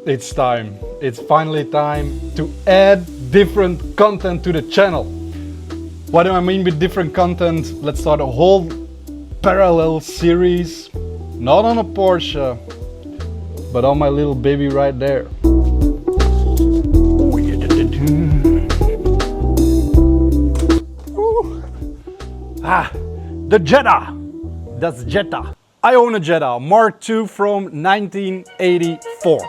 It's time. It's finally time to add different content to the channel. What do I mean with different content? Let's start a whole parallel series, not on a Porsche, but on my little baby right there. The Jetta. That's Jetta. I own a Jetta Mark II from 1984.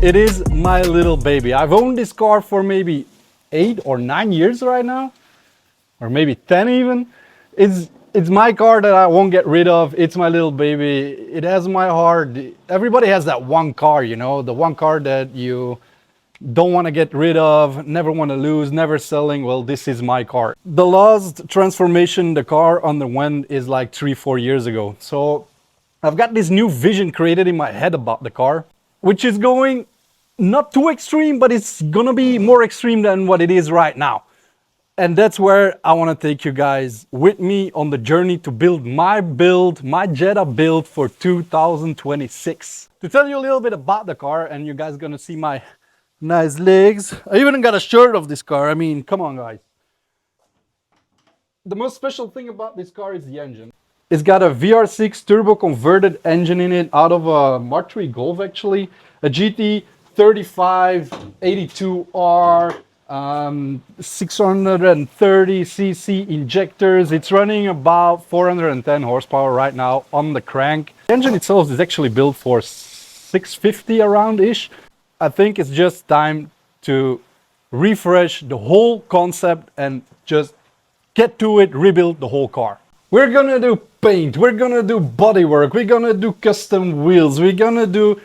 It is my little baby. I've owned this car for maybe 8 or 9 years right now, or maybe 10 even. It's my car that I won't get rid of. It's my little baby. It has my heart. Everybody has that one car, you know, the one car that you don't want to get rid of, never want to lose, never selling. Well, this is my car. The last transformation the car underwent is like 3-4 years ago. So I've got this new vision created in my head about the car, which is going not too extreme, but it's gonna be more extreme than what it is right now. And that's where I want to take you guys with me on the journey to build, my Jetta build for 2026. To tell you a little bit about the car, and you guys gonna see my nice legs. I even got a shirt of this car. I mean, come on guys. The most special thing about this car is the engine. It's got a VR6 Turbo converted engine in it, out of a Mark III Golf actually. A GT 3582R, 630cc injectors. It's running about 410 horsepower right now on the crank. The engine itself is actually built for 650 around-ish. I think it's just time to refresh the whole concept and just get to it, rebuild the whole car. We're gonna do paint, we're gonna do bodywork, we're gonna do custom wheels, we're gonna do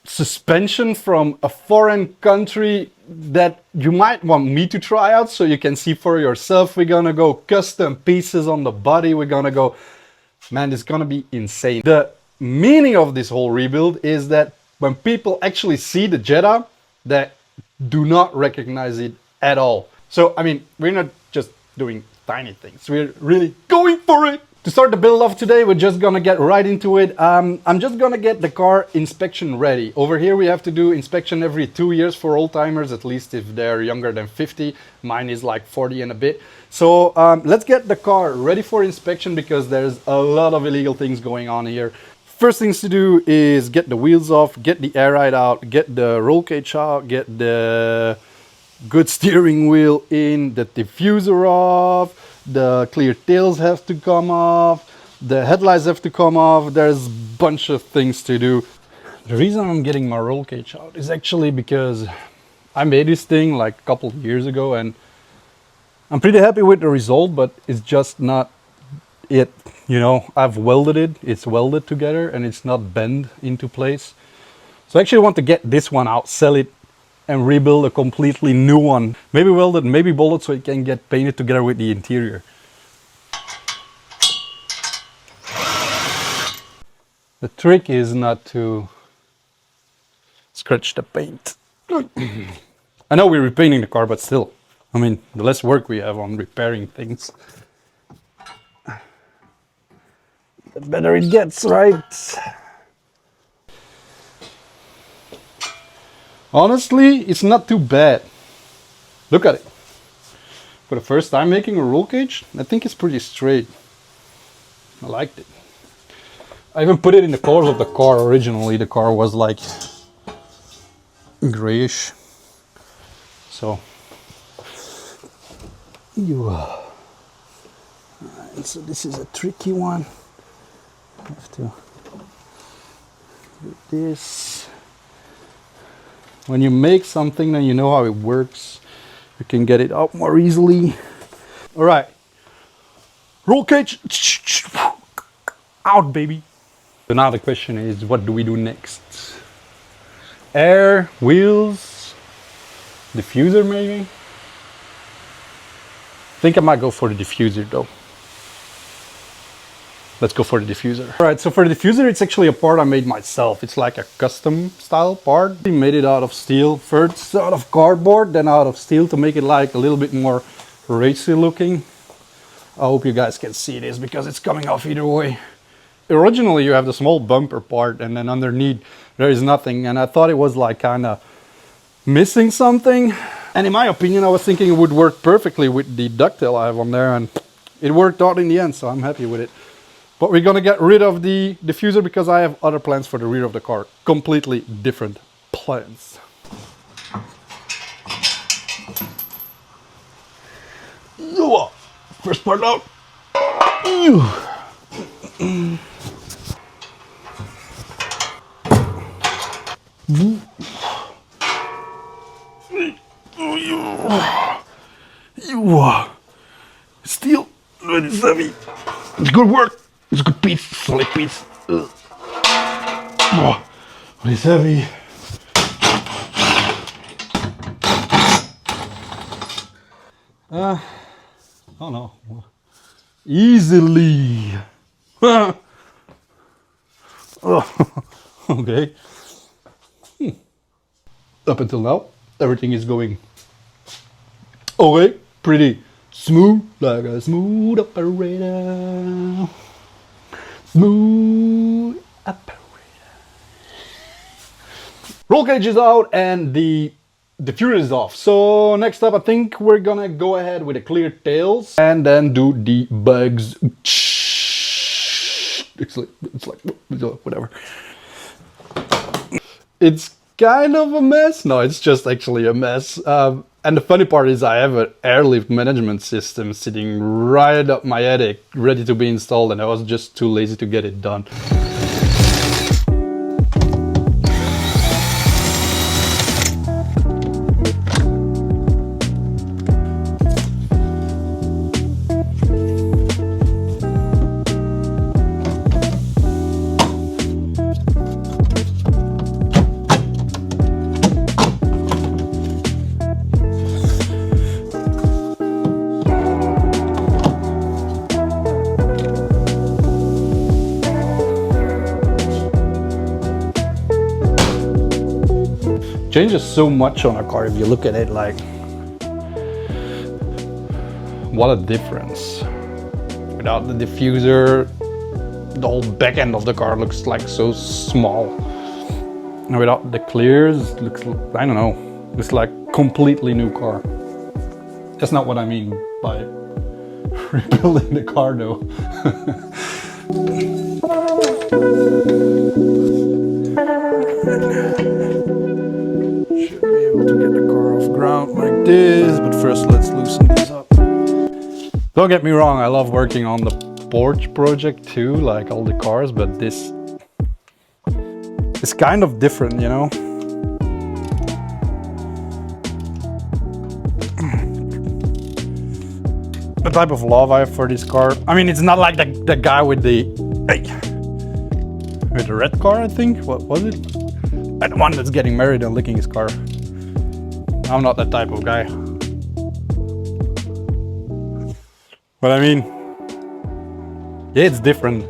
suspension from a foreign country that you might want me to try out so you can see for yourself. We're gonna go custom pieces on the body. We're gonna go, man, it's gonna be insane. The meaning of this whole rebuild is that when people actually see the Jetta, they do not recognize it at all. So, I mean, we're not just doing tiny things. We're really going for it. To start the build off today, we're just gonna get right into it. I'm just gonna get the car inspection ready. Over here, we have to do inspection every 2 years for old timers, at least if they're younger than 50. Mine is like 40 and a bit. So let's get the car ready for inspection because there's a lot of illegal things going on here. First things to do is get the wheels off, get the Airride out, get the roll cage out, get the good steering wheel in, the diffuser off, the clear tails have to come off, the headlights have to come off. There's a bunch of things to do. The reason I'm getting my roll cage out is actually because I made this thing like a couple of years ago and I'm pretty happy with the result, but it's just not it. You know, I've welded it, it's welded together and it's not bent into place. So I actually want to get this one out, sell it and rebuild a completely new one. Maybe welded, maybe bolted so it can get painted together with the interior. The trick is not to scratch the paint. I know we're repainting the car, but still, I mean, the less work we have on repairing things, the better it gets, right? Honestly, it's not too bad. Look at it. For the first time making a roll cage, I think it's pretty straight. I liked it. I even put it in the colors of the car. Originally, the car was like grayish. So, Alright, so this is a tricky one. I have to do this. When you make something and you know how it works, you can get it out more easily. All right, roll cage, out baby. So now the question is, what do we do next? Air, wheels, diffuser maybe? I think I might go for the diffuser though. Let's go for the diffuser. All right, so for the diffuser, it's actually a part I made myself. It's like a custom style part. We made it out of steel, first out of cardboard, then out of steel to make it like a little bit more racy looking. I hope you guys can see this because it's coming off either way. Originally you have the small bumper part and then underneath there is nothing, and I thought it was like kind of missing something. And in my opinion, I was thinking it would work perfectly with the ducktail I have on there, and it worked out in the end, so I'm happy with it. But we're gonna get rid of the diffuser because I have other plans for the rear of the car. Completely different plans. First part out. Steel, it's heavy. It's good work. It's a good piece, solid piece. Oh, but it's heavy. Oh no. Easily. Oh, okay. Up until now, everything is going okay, pretty smooth, like a smooth operator. Smooth operator. Roll cage is out and the diffuser is off. So next up, I think we're gonna go ahead with the clear tails and then do the bugs. It's like whatever. It's kind of a mess. No, it's just actually a mess. And the funny part is I have an airlift management system sitting right up my attic, ready to be installed, and I was just too lazy to get it done. Changes so much on a car if you look at it, like what a difference. Without the diffuser, the whole back end of the car looks like so small, and without the clears, it looks, I don't know, it's like completely new car. That's not what I mean by rebuilding the car though. Should be able to get the car off ground like this, but first let's loosen these up. Don't get me wrong, I love working on the porch project too, like all the cars, but this is kind of different, you know? The type of love I have for this car. I mean, it's not like the guy with the red car, I think. What was it? The one that's getting married and licking his car. I'm not that type of guy. But I mean, yeah, it's different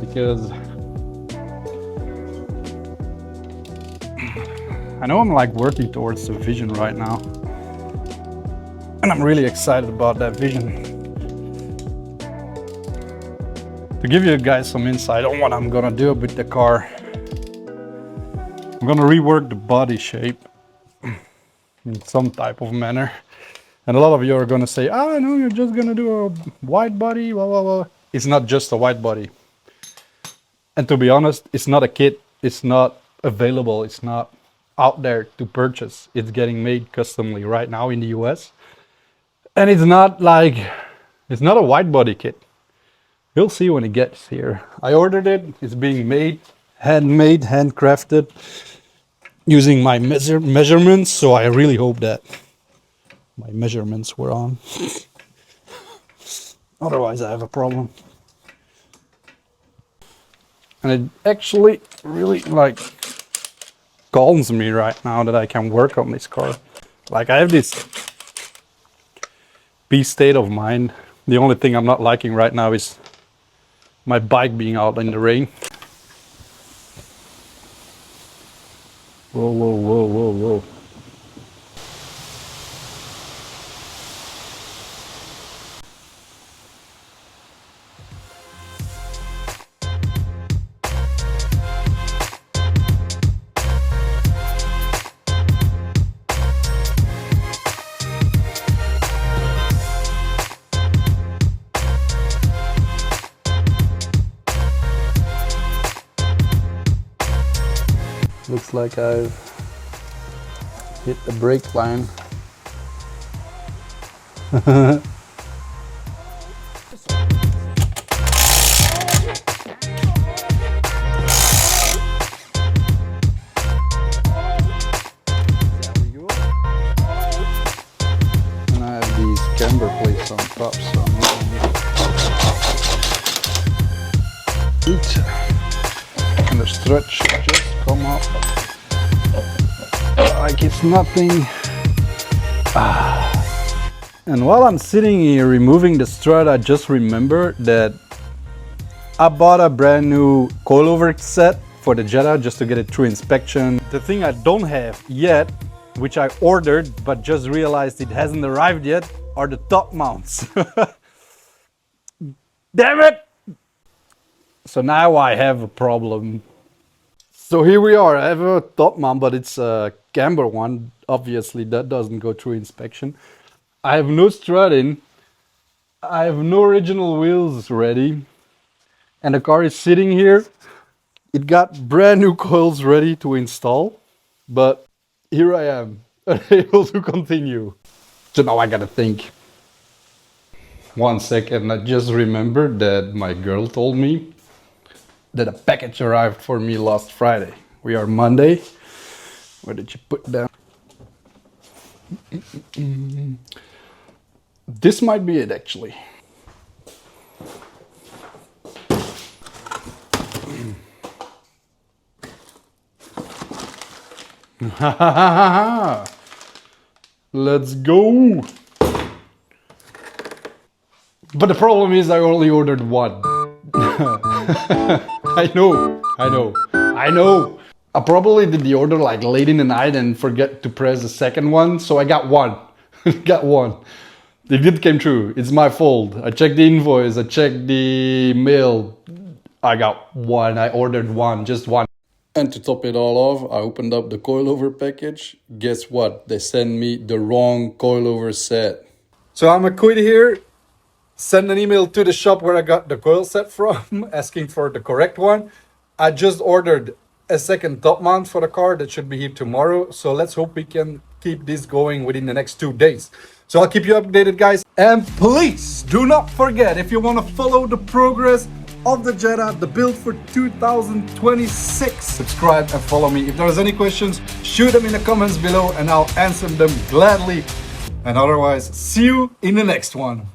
because I know I'm like working towards a vision right now, and I'm really excited about that vision. To give you guys some insight on what I'm gonna do with the car, I'm gonna rework the body shape in some type of manner. And a lot of you are gonna say, oh no, you're just gonna do a wide body, blah, blah, blah. It's not just a wide body. And to be honest, it's not a kit, it's not available, it's not out there to purchase. It's getting made customly right now in the US. And it's not like, it's not a wide body kit. You'll see when it gets here. I ordered it, it's being made, handmade, handcrafted, using my measurements, so I really hope that my measurements were on. Otherwise I have a problem. And it actually really like calms me right now that I can work on this car. Like I have this peace state of mind. The only thing I'm not liking right now is my bike being out in the rain. Whoa, whoa, whoa, whoa, whoa. Looks like I've hit the brake line. And I have these camber plates on top, so and the strut should just come up like it's nothing. And while I'm sitting here removing the strut, I just remembered that I bought a brand new coilover set for the Jetta just to get it through inspection. The thing I don't have yet, which I ordered but just realized it hasn't arrived yet, are the top mounts. Damn it! So now I have a problem. So here we are. I have a top mount, but it's a Camber one. Obviously that doesn't go through inspection. I have no strut in. I have no original wheels ready. And the car is sitting here. It got brand new coils ready to install. But here I am, unable to continue. So now I gotta think. 1 second, I just remembered that my girl told me that a package arrived for me last Friday. We are Monday. Where did you put down? This might be it actually. Let's go. But the problem is I only ordered one. I know. I probably did the order like late in the night and forget to press the second one, so I got one. Got one. It did came true. It's my fault. I checked the invoice, I checked the mail. I got one. I ordered one, just one. And to top it all off, I opened up the coilover package. Guess what? They sent me the wrong coilover set. So I'm gonna quit here. Send an email to the shop where I got the coil set from, asking for the correct one. I just ordered a second top mount for the car that should be here tomorrow. So let's hope we can keep this going within the next 2 days. So I'll keep you updated, guys. And please do not forget, if you want to follow the progress of the Jetta, the build for 2026, subscribe and follow me. If there's any questions, shoot them in the comments below and I'll answer them gladly. And otherwise, see you in the next one.